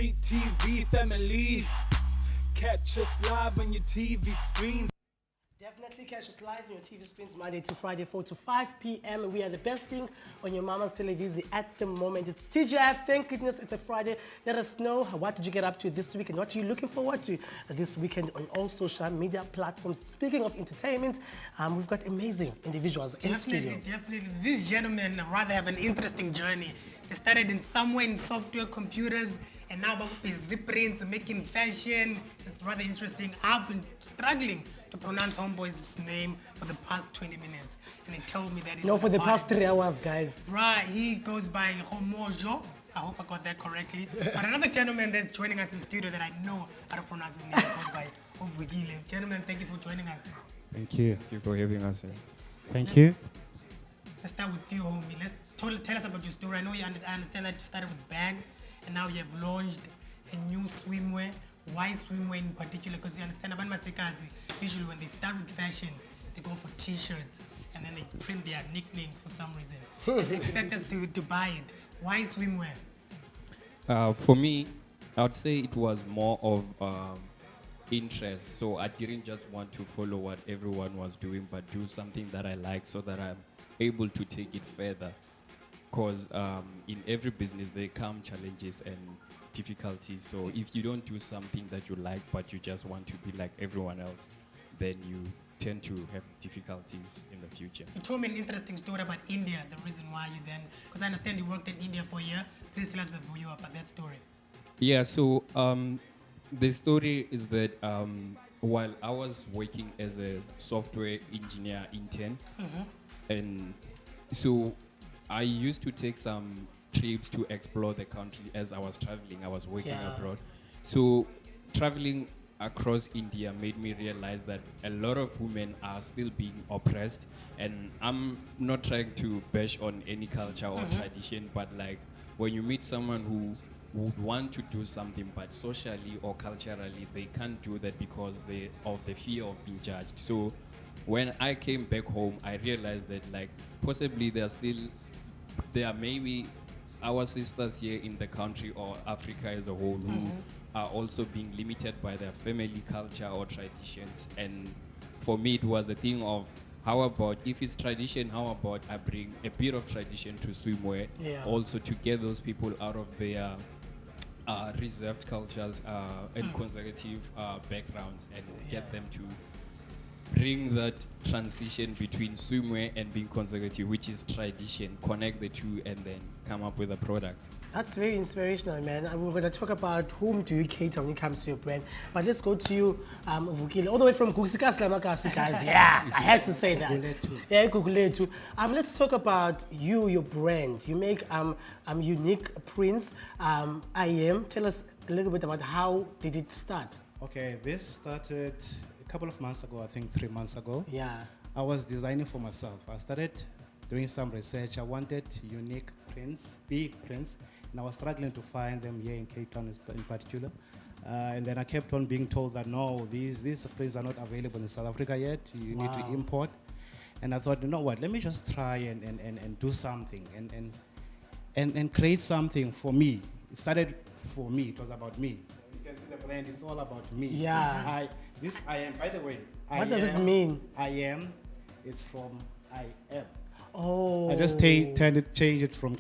CTV family. Catch us live on your TV screen. Definitely catch us live on your TV screens Monday to Friday, 4 to 5 p.m. We are the best thing on your mama's television at the moment. It's TGF. Thank goodness it's a Friday. Let us know what did you get up to this week and what are you looking forward to this weekend on all social media platforms. Speaking of entertainment, we've got amazing individuals in studio. Definitely. These gentlemen rather have an interesting journey. They started in somewhere in software, computers, and now with zip-prints, making fashion. It's rather interesting. I've been struggling to pronounce Homeboy's name for the past 20 minutes. And he told me that it's... No, for the past 3 hours, guys. Right, he goes by Khomotjo. I hope I got that correctly. But another gentleman that's joining us in studio that I know how to pronounce his name goes by Vukile. Gentlemen, thank you for joining us. Thank you. Thank you for having us here. Thank you. Let's start with you, homie. Tell us about your story. I know I understand that you started with bags, and now you have launched a new swimwear. Why swimwear in particular? Because you understand, Abantu Masekazi, usually when they start with fashion, they go for t-shirts, and then they print their nicknames for some reason. They expect us to buy it. Why swimwear? For me, I would say it was more of interest. So I didn't just want to follow what everyone was doing, but do something that I like so that I'm able to take it further. Because in every business, there come challenges and difficulties. So if you don't do something that you like, but you just want to be like everyone else, then you tend to have difficulties in the future. You told me an interesting story about India, the reason why you then, because I understand you worked in India for a year. Please tell us the view about that story. Yeah, so the story is that while I was working as a software engineer intern, and so I used to take some trips to explore the country as I was traveling. I was working abroad. So traveling across India made me realize that a lot of women are still being oppressed. And I'm not trying to bash on any culture or tradition, but like when you meet someone who would want to do something, but socially or culturally, they can't do that because of the fear of being judged. So when I came back home, I realized that like possibly there are maybe our sisters here in the country or Africa as a whole who are also being limited by their family culture or traditions. And for me, it was a thing of how about if it's tradition, how about I bring a bit of tradition to swimwear, also to get those people out of their reserved cultures and conservative backgrounds and get them to bring that transition between swimwear and being conservative, which is tradition, connect the two and then come up with a product. That's very inspirational, man. And we're going to talk about whom do you cater when it comes to your brand. But let's go to you, Vukile, all the way from Kuksika Slamakasi, guys. Yeah, I had to say that. Yeah, Kukuletu. Let's talk about your brand. You make unique prints. Ayem, tell us a little bit about how did it start? Okay, this started a couple of months ago, I think 3 months ago. Yeah. I was designing for myself. I started doing some research. I wanted unique prints, big prints, and I was struggling to find them here in Cape Town in particular. And then I kept on being told that no, these prints are not available in South Africa yet. You need to import. And I thought, you know what, let me just try and do something and create something for me. It started for me, it was about me. You can see the brand, it's all about me. Yeah. This I am, by the way. What does it mean? I am is from I am. Oh. I just change it from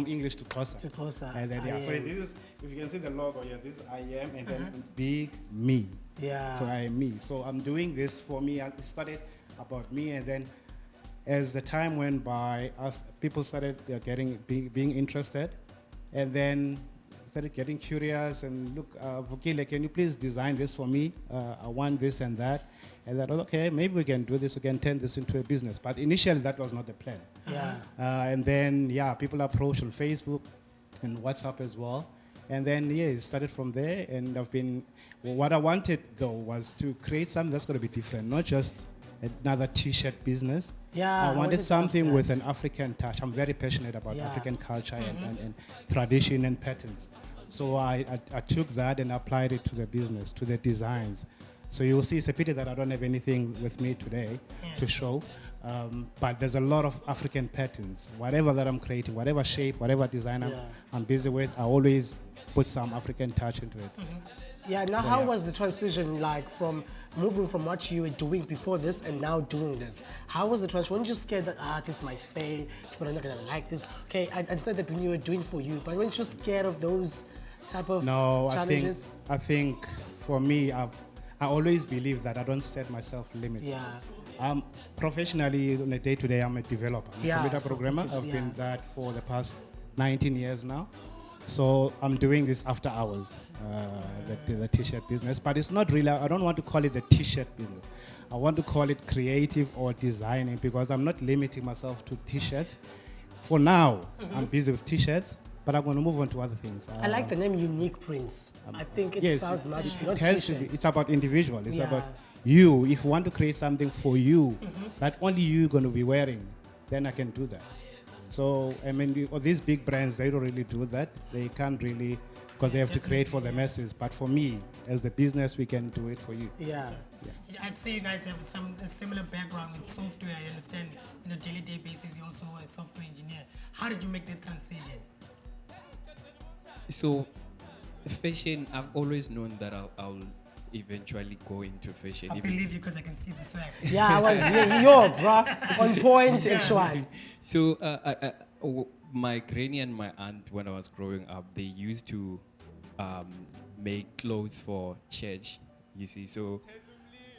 English to Xhosa. To Xhosa. And then so this is, if you can see the logo here, this is I am and then big me. Yeah. So I am me. So I'm doing this for me. It started about me, and then as the time went by, people started being interested, and then started getting curious and look, Vukile, can you please design this for me? I want this and that. And I thought, okay, maybe we can do this, we can turn this into a business. But initially, that was not the plan. Yeah. And then, people approached on Facebook and WhatsApp as well. And then, it started from there. And what I wanted, though, was to create something that's going to be different, not just another T-shirt business. Yeah, I wanted something with an African touch. I'm very passionate about African culture and tradition and patterns. So I took that and applied it to the business, to the designs. So you will see, it's a pity that I don't have anything with me today to show. But there's a lot of African patterns. Whatever that I'm creating, whatever shape, whatever design I'm busy with, I always put some African touch into it. Yeah, now So, how yeah. was the transition like from moving from what you were doing before this and now doing this? How was the transition? Weren't you scared that, this might fail, people are not gonna like this? Okay, I understand that when you were doing for you, but weren't you scared of those type of No, challenges? I think for me, I always believe that I don't set myself limits. Yeah. Professionally, on a day-to-day, I'm a developer. I'm a Yeah, computer so programmer. computer- I've been yeah. that for the past 19 years now. So I'm doing this after hours, the t-shirt business. But it's not really, I don't want to call it the t-shirt business. I want to call it creative or designing because I'm not limiting myself to t-shirts. For now, I'm busy with t-shirts, but I'm going to move on to other things. I like the name Unique Prints. I think it Yes, sounds much it not has to be. t-shirts. It's about individual. It's Yeah. about you. If you want to create something for you that only you're going to be wearing, then I can do that. So, I mean, these big brands, they don't really do that. They can't really, because they have to create for the masses. But for me, as the business, we can do it for you. Yeah. I'd say you guys have a similar background with software. I understand on a daily basis you're also a software engineer. How did you make that transition? So, fashion, I've always known that I'll eventually go into fashion. I even- believe you because I can see the swag. Yeah, I was bro, on point, actually. So, my granny and my aunt, when I was growing up, they used to make clothes for church, you see. So,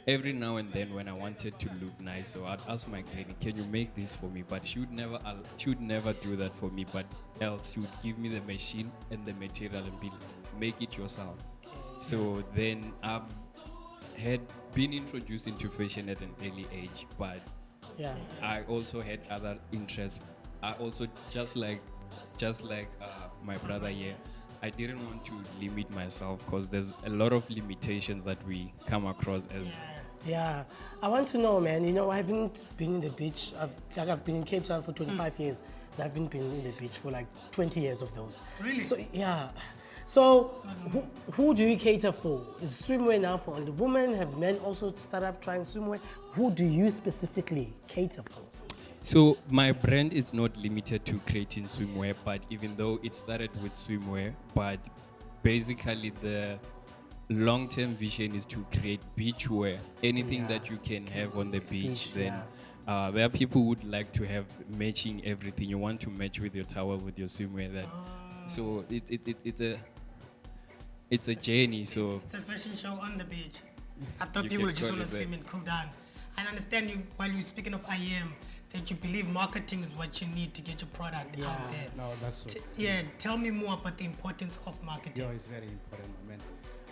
every now and then when I wanted to look nice, so I'd ask my granny, can you make this for me? But she would never do that for me, but else she would give me the machine and the material and be make it yourself. So then I had been introduced into fashion at an early age, but Yeah. I also had other interests. I also just like my brother here, I didn't want to limit myself because there's a lot of limitations that we come across as. Yeah, I want to know, man. You know, I haven't been in the beach. I've been in Cape Town for 25 years. And I haven't been in the beach for like 20 years of those. Really? So yeah. So who do you cater for? Is swimwear now for only women? Have men also started up trying swimwear? Who do you specifically cater for? So my brand is not limited to creating swimwear, but even though it started with swimwear, but basically the long-term vision is to create beachwear, anything that you can have on the beach. Then there are people who would like to have matching everything. You want to match with your towel, with your swimwear. So it's a journey. So It's a fashion show on the beach. I thought You people can just call want to it swim and cool down. I understand you while you're speaking of IM that you believe marketing is what you need to get your product out there. No, that's so. Tell me more about the importance of marketing. Yeah, it's very important, man.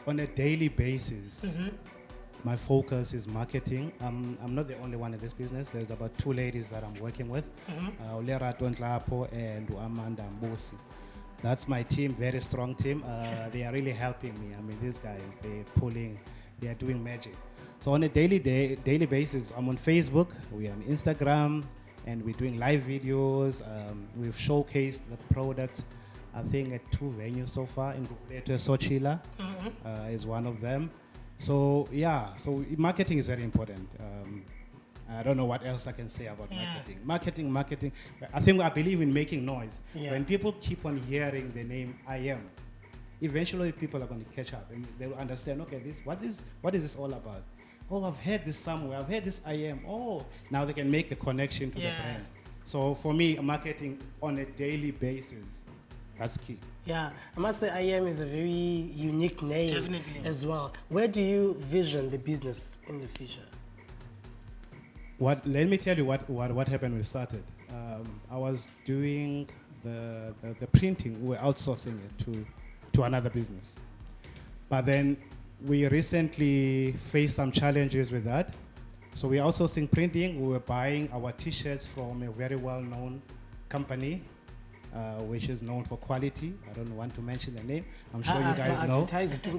On a daily basis, my focus is marketing. I'm not the only one in this business. There's about two ladies that I'm working with, Ulera Tontlapo and Amanda Mbosi. That's my team, very strong team. They are really helping me. I mean, these guys, they are doing magic. So on a daily basis, I'm on Facebook, we're on Instagram, and we're doing live videos. We've showcased the products, I think, at 2 venues so far. In Khomotjo Sochila is one of them. So yeah, so marketing is very important. I don't know what else I can say about marketing. Marketing. I believe in making noise. Yeah. When people keep on hearing the name IM, eventually people are going to catch up and they will understand, okay, what is this all about? Oh, I've heard this somewhere. I've heard this IM. Oh, now they can make the connection to the brand. So for me, marketing on a daily basis, that's key. Yeah, I must say IM is a very unique name. Definitely. As well. Where do you vision the business in the future? Let me tell you what happened when we started. I was doing the printing. We were outsourcing it to another business. But then we recently faced some challenges with that. So we're outsourcing printing. We were buying our t-shirts from a very well-known company, which is known for quality. I don't want to mention the name. I'm sure you guys know.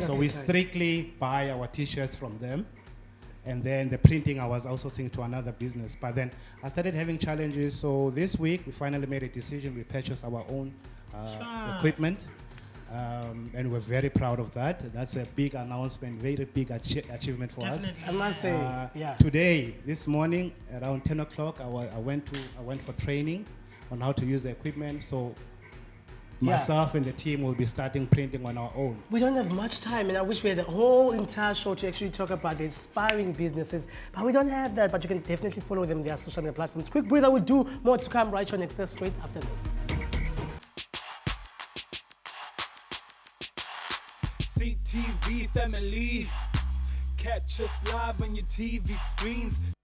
So we strictly buy our t-shirts from them. And then the printing I was outsourcing to another business. But then I started having challenges. So this week we finally made a decision. We purchased our own equipment. And we're very proud of that. That's a big announcement, very big achievement for us. I must say, Today, this morning, around 10 o'clock, I went for training on how to use the equipment. So myself and the team will be starting printing on our own. We don't have much time, and I wish we had a whole entire show to actually talk about the inspiring businesses, but we don't have that. But you can definitely follow them on their social media platforms. Quick breather, we'll do more to come right on Ekse straight after this. CTV family, catch us live on your TV screens.